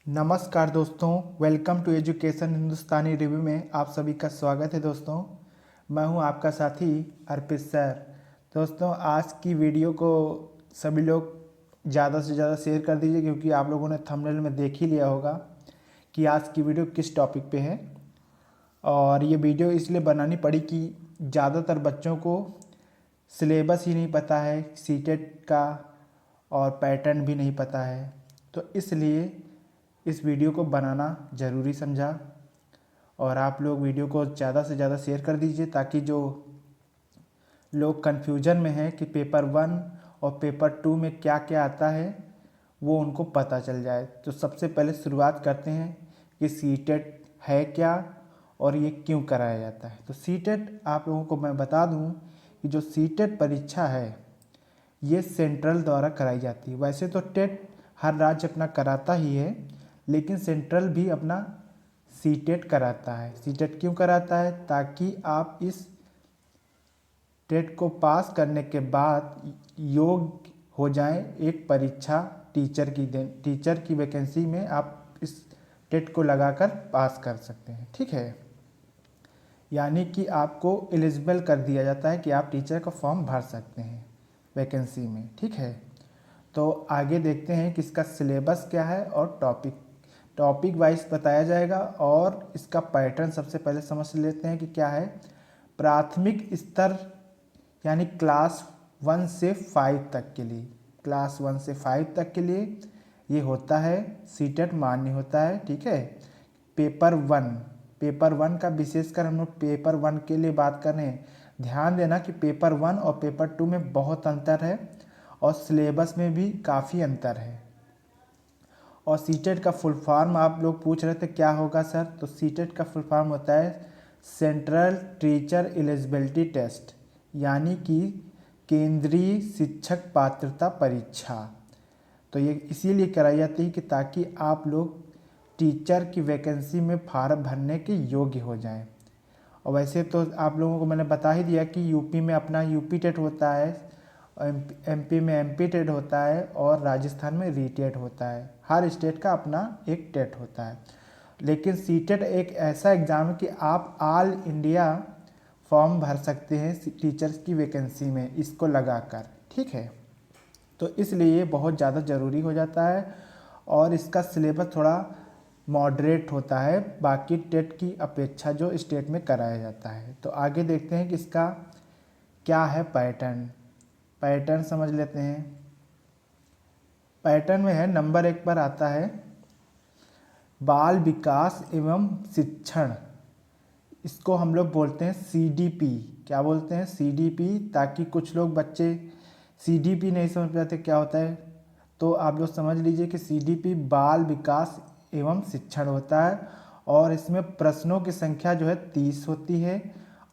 नमस्कार दोस्तों, welcome to education Hindustani review में आप सभी का स्वागत है। दोस्तों, मैं हूं आपका साथी अर्पित सर। दोस्तों, आज की वीडियो को सभी लोग ज़्यादा से ज़्यादा शेयर कर दीजिए, क्योंकि आप लोगों ने थंबनेल में देख ही लिया होगा कि आज की वीडियो किस टॉपिक पे है। और ये वीडियो इसलिए बनानी पड़ी कि ज़्यादातर बच्चों को सिलेबस ही नहीं पता है सीटेट का, और पैटर्न भी नहीं पता है। तो इसलिए इस वीडियो को बनाना ज़रूरी समझा। और आप लोग वीडियो को ज़्यादा से ज़्यादा शेयर कर दीजिए, ताकि जो लोग कन्फ्यूजन में हैं कि पेपर 1 और पेपर 2 में क्या क्या आता है, वो उनको पता चल जाए। तो सबसे पहले शुरुआत करते हैं कि सीटेट है क्या और ये क्यों कराया जाता है। तो सीटेट आप लोगों को मैं बता दूं कि जो सीटेट परीक्षा है ये सेंट्रल द्वारा कराई जाती है। वैसे तो टेट हर राज्य अपना कराता ही है, लेकिन सेंट्रल भी अपना सीटेट कराता है। सीटेट क्यों कराता है? ताकि आप इस टेट को पास करने के बाद योग्य हो जाएं एक परीक्षा टीचर की वैकेंसी में आप इस टेट को लगाकर पास कर सकते हैं। ठीक है, यानी कि आपको एलिजिबल कर दिया जाता है कि आप टीचर का फॉर्म भर सकते हैं वैकेंसी में। ठीक है, तो आगे देखते हैं कि इसका सिलेबस क्या है और टॉपिक वाइज बताया जाएगा। और इसका पैटर्न सबसे पहले समझ लेते हैं कि क्या है। प्राथमिक स्तर यानी क्लास 1 से 5 तक के लिए, क्लास 1 से 5 तक के लिए ये होता है, सीटेट मान्य होता है। ठीक है, पेपर वन का विशेषकर हम लोग पेपर 1 के लिए बात कर रहे हैं। ध्यान देना कि पेपर 1 और पेपर 2 में बहुत अंतर है और सिलेबस में भी काफ़ी अंतर है। और सीटेट का फुल फॉर्म आप लोग पूछ रहे थे क्या होगा सर, तो सीटेट का फुल फॉर्म होता है सेंट्रल टीचर एलिजिबिलिटी टेस्ट, यानी कि केंद्रीय शिक्षक पात्रता परीक्षा। तो ये इसीलिए कराई जाती है कि ताकि आप लोग टीचर की वैकेंसी में फार्म भरने के योग्य हो जाएं। और वैसे तो आप लोगों को मैंने बता ही दिया कि यूपी में अपना यूपी टेट होता है, एमपी में एमपी टेट होता है और राजस्थान में रीटेट होता है। हर स्टेट का अपना एक टेट होता है। लेकिन सीटेट एक ऐसा एग्ज़ाम है कि आप ऑल इंडिया फॉर्म भर सकते हैं टीचर्स की वैकेंसी में इसको लगाकर। ठीक है, तो इसलिए ये बहुत ज़्यादा ज़रूरी हो जाता है और इसका सिलेबस थोड़ा मॉडरेट होता है बाकी टेट की अपेक्षा जो स्टेट में कराया जाता है। तो आगे देखते हैं कि इसका क्या है पैटर्न समझ लेते हैं। पैटर्न में है, नंबर 1 पर आता है बाल विकास एवं शिक्षण। इसको हम लोग बोलते हैं सीडीपी। क्या बोलते हैं? सीडीपी। ताकि कुछ लोग बच्चे सीडीपी नहीं समझ पाते क्या होता है, तो आप लोग समझ लीजिए कि सीडीपी बाल विकास एवं शिक्षण होता है। और इसमें प्रश्नों की संख्या जो है 30 होती है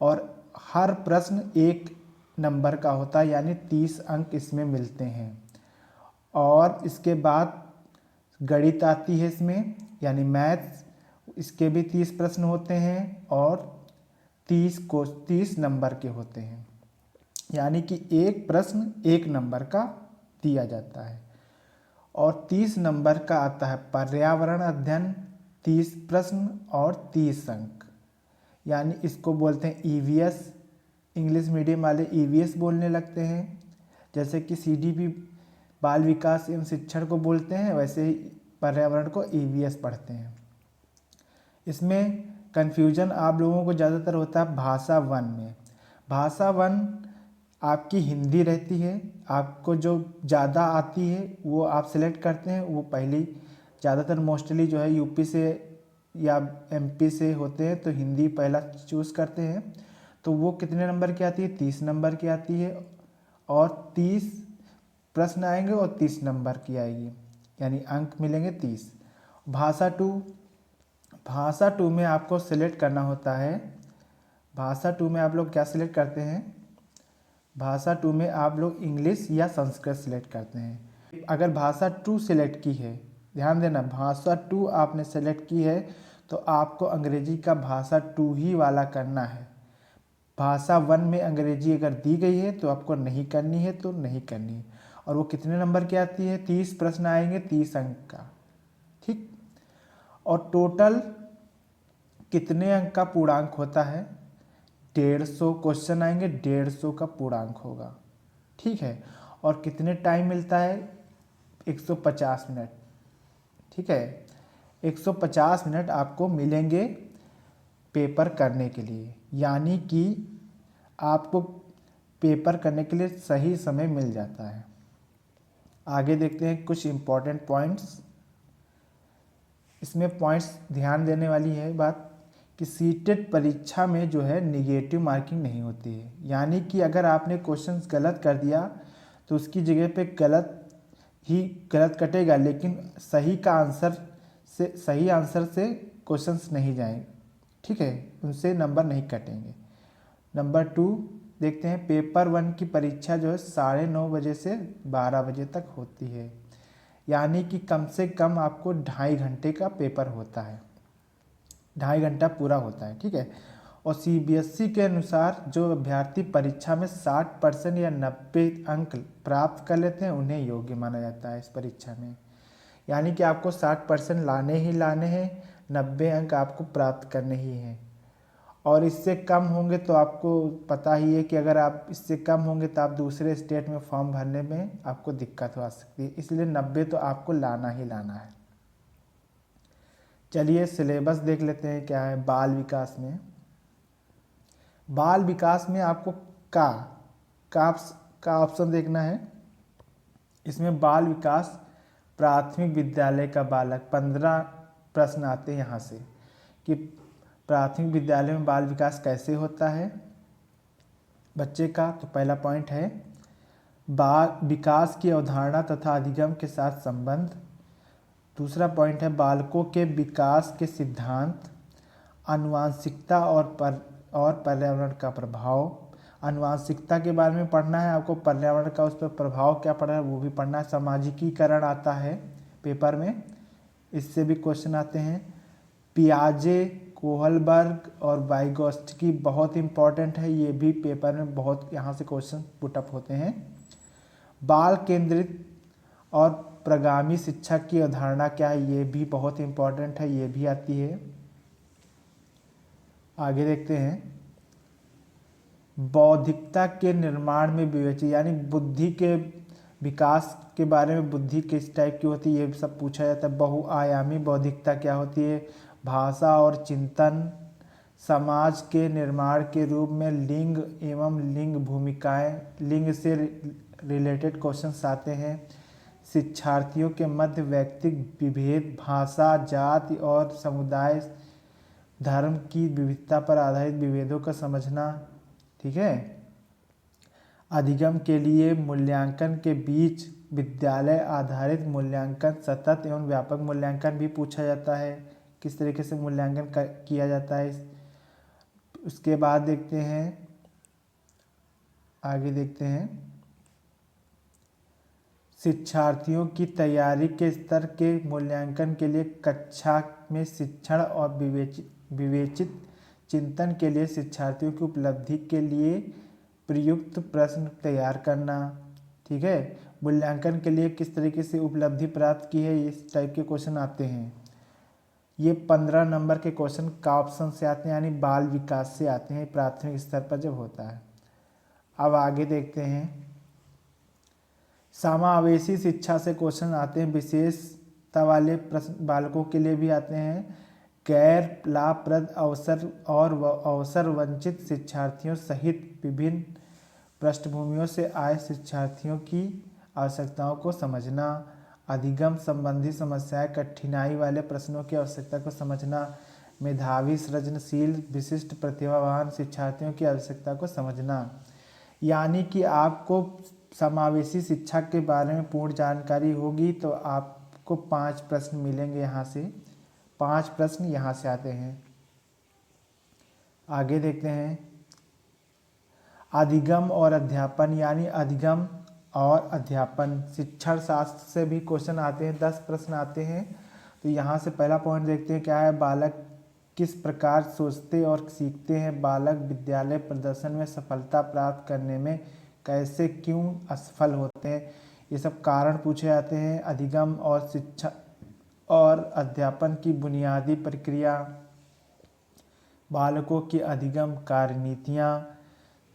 और हर प्रश्न 1 नंबर का होता है, यानी 30 अंक इसमें मिलते हैं। और इसके बाद गणित आती है इसमें, यानी मैथ्स, इसके भी 30 प्रश्न होते हैं और 30 नंबर के होते हैं, यानी कि एक प्रश्न 1 नंबर का दिया जाता है। और 30 नंबर का आता है पर्यावरण अध्ययन, 30 प्रश्न और 30 अंक, यानी इसको बोलते हैं ईवीएस। इंग्लिश मीडियम वाले ईवीएस बोलने लगते हैं, जैसे कि सीडीपी बाल विकास एवं शिक्षण को बोलते हैं, वैसे ही पर्यावरण को ईवीएस पढ़ते हैं। इसमें कन्फ्यूजन आप लोगों को ज़्यादातर होता है भाषा 1 में। भाषा 1 आपकी हिंदी रहती है। आपको जो ज़्यादा आती है वो आप सिलेक्ट करते हैं। वो पहली ज़्यादातर मोस्टली जो है यूपी से या एमपी से होते हैं, तो हिंदी पहला चूज़ करते हैं। तो वो कितने नंबर की आती है? 30 नंबर की आती है और 30 प्रश्न आएंगे और 30 नंबर की आएगी, यानी अंक मिलेंगे 30। भाषा 2 में आपको सिलेक्ट करना होता है। भाषा 2 में आप लोग क्या सिलेक्ट करते हैं? भाषा 2 में आप लोग इंग्लिश या संस्कृत सिलेक्ट करते हैं। अगर भाषा 2 सिलेक्ट की है, ध्यान देना, भाषा 2 आपने सेलेक्ट की है तो आपको अंग्रेजी का भाषा 2 ही वाला करना है। भाषा 1 में अंग्रेजी अगर दी गई है तो आपको नहीं करनी है, तो नहीं करनी है। और वो कितने नंबर की आती है? 30 प्रश्न आएंगे 30 अंक का। ठीक, और टोटल कितने अंक का पूर्णांक होता है? 150 क्वेश्चन आएंगे, 150 का पूर्णांक होगा, ठीक है। और कितने टाइम मिलता है? 150 मिनट, ठीक है। 150 मिनट आपको मिलेंगे पेपर करने के लिए, यानी कि आपको पेपर करने के लिए सही समय मिल जाता है। आगे देखते हैं कुछ इम्पोर्टेंट पॉइंट्स। इसमें पॉइंट्स ध्यान देने वाली है बात कि सीटेट परीक्षा में जो है निगेटिव मार्किंग नहीं होती है, यानी कि अगर आपने क्वेश्चंस गलत कर दिया तो उसकी जगह पे गलत कटेगा, लेकिन सही आंसर से क्वेश्चंस नहीं जाएंगे, ठीक है, उनसे नंबर नहीं कटेंगे। नंबर 2 देखते हैं, पेपर 1 की परीक्षा जो है 9:30 बजे से 12 बजे तक होती है, यानी कि कम से कम आपको 2.5 घंटे का पेपर होता है, 2.5 घंटा पूरा होता है, ठीक है। और सीबीएसई के अनुसार जो अभ्यर्थी परीक्षा में 60% या 90 अंक प्राप्त कर लेते हैं उन्हें योग्य माना जाता है इस परीक्षा में, यानी कि आपको 60% लाने ही लाने हैं, 90 अंक आपको प्राप्त करने ही हैं। और इससे कम होंगे तो आपको पता ही है कि अगर आप इससे कम होंगे तो आप दूसरे स्टेट में फॉर्म भरने में आपको दिक्कत हो सकती है, इसलिए 90 तो आपको लाना ही लाना है। चलिए सिलेबस देख लेते हैं क्या है। बाल विकास में आपको का ऑप्शन देखना है। इसमें बाल विकास प्राथमिक विद्यालय का बालक 15 प्रश्न आते हैं यहाँ से कि प्राथमिक विद्यालय में बाल विकास कैसे होता है बच्चे का। तो पहला पॉइंट है बाल विकास की अवधारणा तथा अधिगम के साथ संबंध। दूसरा पॉइंट है बालकों के विकास के सिद्धांत, आनुवांशिकता और पर्यावरण का प्रभाव। आनुवांशिकता के बारे में पढ़ना है आपको, पर्यावरण का उस पर प्रभाव क्या पड़ रहा है वो भी पढ़ना है। सामाजिकीकरण आता है पेपर में, इससे भी क्वेश्चन आते हैं। पियाजे, कोहलबर्ग और वाइगोत्स्की बहुत इंपॉर्टेंट है, ये भी पेपर में बहुत यहाँ से क्वेश्चन पुटअप होते हैं। बाल केंद्रित और प्रगामी शिक्षा की अवधारणा क्या है, ये भी बहुत इंपॉर्टेंट है, ये भी आती है। आगे देखते हैं बौद्धिकता के निर्माण में विवेचन, यानी बुद्धि के विकास के बारे में, बुद्धि किस टाइप की होती है ये सब पूछा जाता है। बहुआयामी बौद्धिकता क्या होती है, भाषा और चिंतन, समाज के निर्माण के रूप में लिंग एवं लिंग भूमिकाएं, लिंग से रिलेटेड क्वेश्चंस आते हैं। शिक्षार्थियों के मध्य व्यक्तिगत विभेद, भाषा, जाति और समुदाय धर्म की विविधता पर आधारित विभेदों का समझना, ठीक है। अधिगम के लिए मूल्यांकन के बीच विद्यालय आधारित मूल्यांकन, सतत एवं व्यापक मूल्यांकन भी पूछा जाता है, किस तरीके से मूल्यांकन किया जाता है। उसके बाद देखते हैं, आगे देखते हैं शिक्षार्थियों की तैयारी के स्तर के मूल्यांकन के लिए कक्षा में शिक्षण और विवेचित चिंतन के लिए शिक्षार्थियों की उपलब्धि के लिए प्रयुक्त प्रश्न तैयार करना, ठीक है। मूल्यांकन के लिए किस तरीके से उपलब्धि प्राप्त की है, इस टाइप के क्वेश्चन आते हैं। ये 15 नंबर के क्वेश्चन का ऑप्शन से आते हैं, यानी बाल विकास से आते हैं प्राथमिक स्तर पर जब होता है। अब आगे देखते हैं समावेशी शिक्षा से क्वेश्चन आते हैं, विशेषता वाले प्रश्न बालकों के लिए भी आते हैं। गैर लाभप्रद अवसर और अवसर वंचित शिक्षार्थियों सहित विभिन्न पृष्ठभूमियों से आए शिक्षार्थियों की आवश्यकताओं को समझना। अधिगम संबंधी समस्याएं, कठिनाई वाले प्रश्नों की आवश्यकता को समझना। मेधावी, सृजनशील, विशिष्ट प्रतिभावान शिक्षार्थियों की आवश्यकता को समझना। यानी कि आपको समावेशी शिक्षा के बारे में पूर्ण जानकारी होगी तो आपको 5 प्रश्न मिलेंगे, यहाँ से 5 प्रश्न यहाँ से आते हैं। आगे देखते हैं अधिगम और अध्यापन, यानी अधिगम और अध्यापन शिक्षण शास्त्र से भी क्वेश्चन आते हैं, 10 प्रश्न आते हैं। तो यहाँ से पहला पॉइंट देखते हैं क्या है, बालक किस प्रकार सोचते और सीखते हैं, बालक विद्यालय प्रदर्शन में सफलता प्राप्त करने में कैसे क्यों असफल होते हैं, ये सब कारण पूछे जाते हैं। अधिगम और शिक्षा और अध्यापन की बुनियादी प्रक्रिया, बालकों की अधिगम कार्यनीतियाँ,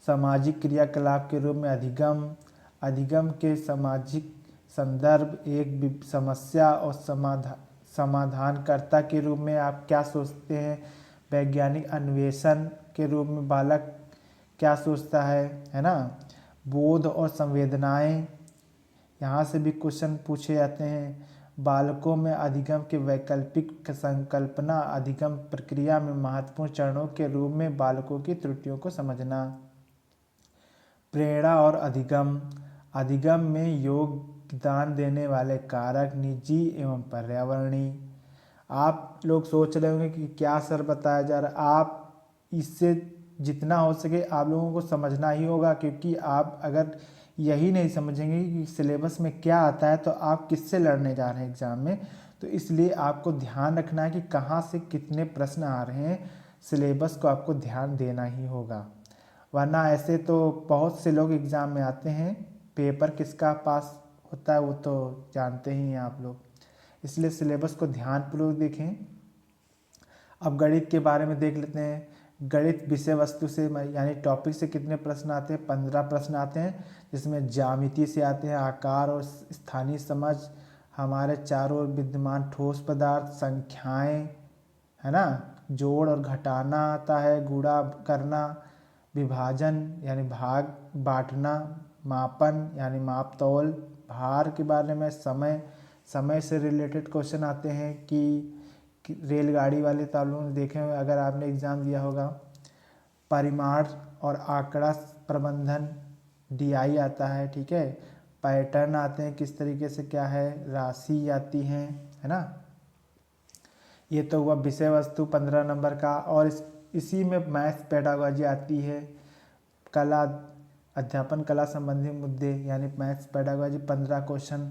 सामाजिक क्रियाकलाप के रूप में अधिगम, अधिगम के सामाजिक संदर्भ, एक समस्या और समाधानकर्ता के रूप में आप क्या सोचते हैं, वैज्ञानिक अन्वेषण के रूप में बालक क्या सोचता है ना। बोध और संवेदनाएं, यहाँ से भी क्वेश्चन पूछे जाते हैं। बालकों में अधिगम के वैकल्पिक संकल्पना, अधिगम प्रक्रिया में महत्वपूर्ण चरणों के रूप में बालकों की त्रुटियों को समझना। प्रेरणा और अधिगम, अधिगम में योगदान देने वाले कारक निजी एवं पर्यावरणीय। आप लोग सोच रहे होंगे कि क्या सर बताया जा रहा है, आप इससे जितना हो सके आप लोगों को समझना ही होगा, क्योंकि आप अगर यही नहीं समझेंगे कि सिलेबस में क्या आता है तो आप किससे लड़ने जा रहे हैं एग्ज़ाम में। तो इसलिए आपको ध्यान रखना है कि कहाँ से कितने प्रश्न आ रहे हैं, सिलेबस को आपको ध्यान देना ही होगा। वरना ऐसे तो बहुत से लोग एग्ज़ाम में आते हैं, पेपर किसका पास होता है वो तो जानते ही हैं आप लोग, इसलिए सिलेबस को ध्यानपूर्वक देखें। अब गणित के बारे में देख लेते हैं। गणित विषय वस्तु से यानी टॉपिक से कितने प्रश्न आते हैं, 15 प्रश्न आते हैं, जिसमें ज्यामिति से आते हैं, आकार और स्थानीय समझ, हमारे चारों ओर विद्यमान ठोस पदार्थ, संख्याएं है ना, जोड़ और घटाना आता है, गुणा करना, विभाजन यानी भाग बांटना, मापन यानी माप तौल, भार के बारे में, समय से रिलेटेड क्वेश्चन आते हैं कि रेलगाड़ी वाले तो आप लोगों ने देखे होंगे अगर आपने एग्ज़ाम दिया होगा। परिमाण और आंकड़ा प्रबंधन DI आता है, ठीक है। पैटर्न आते हैं किस तरीके से क्या है, राशि आती है ना। ये तो हुआ विषय वस्तु 15 नंबर का। और इसी में मैथ्स पेडागोजी आती है, कला अध्यापन कला संबंधी मुद्दे यानी मैथ्स पेडागोजी 15 क्वेश्चन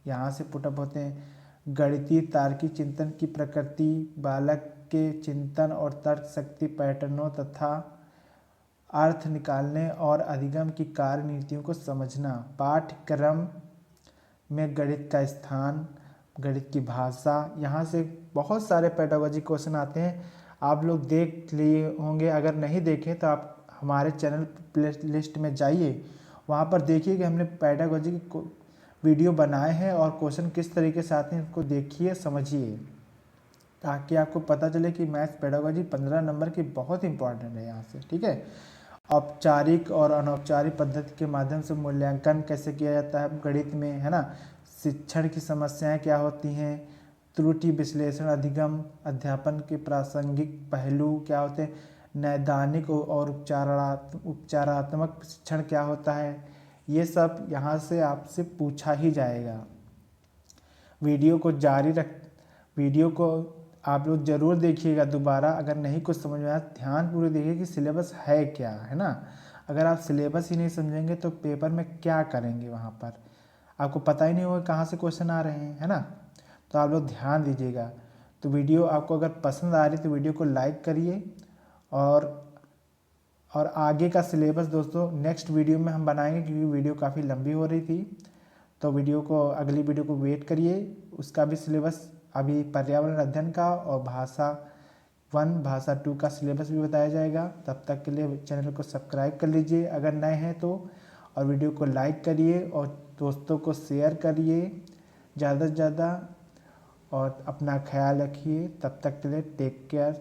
यहाँ से पुटअप होते हैं। गणितीय तार्किक चिंतन की प्रकृति, बालक के चिंतन और तर्क शक्ति, पैटर्नों तथा अर्थ निकालने और अधिगम की कार्य नीतियों को समझना। पाठ्यक्रम में गणित का स्थान, गणित की भाषा, यहाँ से बहुत सारे पेडागोजी क्वेश्चन आते हैं, आप लोग देख लिए होंगे। अगर नहीं देखें तो आप हमारे चैनल प्ले लिस्ट में जाइए, वहाँ पर देखिए कि हमने पेडागोजी की वीडियो बनाए हैं और क्वेश्चन किस तरीके से आते हैं उसको देखिए, समझिए, ताकि आपको पता चले कि मैथ्स पेडागोजी 15 नंबर की बहुत इंपॉर्टेंट है यहाँ से, ठीक है। औपचारिक और अनौपचारिक पद्धति के माध्यम से मूल्यांकन कैसे किया जाता है गणित में, है ना। शिक्षण की समस्याएं क्या होती हैं, त्रुटि विश्लेषण, अधिगम, अध्यापन के प्रासंगिक पहलू क्या होते हैं, नैदानिक और उपचारात्मक शिक्षण क्या होता है, ये सब यहाँ से आपसे पूछा ही जाएगा। वीडियो को आप लोग ज़रूर देखिएगा दोबारा, अगर नहीं कुछ समझ में आया ध्यानपूर्वक देखिए कि सिलेबस है क्या, है ना। अगर आप सिलेबस ही नहीं समझेंगे तो पेपर में क्या करेंगे, वहाँ पर आपको पता ही नहीं होगा कहाँ से क्वेश्चन आ रहे हैं, है ना। तो आप लोग ध्यान दीजिएगा। तो वीडियो आपको अगर पसंद आ रही तो वीडियो को लाइक करिए, और आगे का सिलेबस दोस्तों नेक्स्ट वीडियो में हम बनाएंगे, क्योंकि वीडियो काफ़ी लंबी हो रही थी। तो अगली वीडियो को वेट करिए, उसका भी सिलेबस अभी पर्यावरण अध्ययन का और भाषा 1 भाषा 2 का सिलेबस भी बताया जाएगा। तब तक के लिए चैनल को सब्सक्राइब कर लीजिए अगर नए हैं तो, और वीडियो को लाइक करिए और दोस्तों को शेयर करिए ज़्यादा से ज़्यादा, और अपना ख्याल रखिए। तब तक के लिए टेक केयर।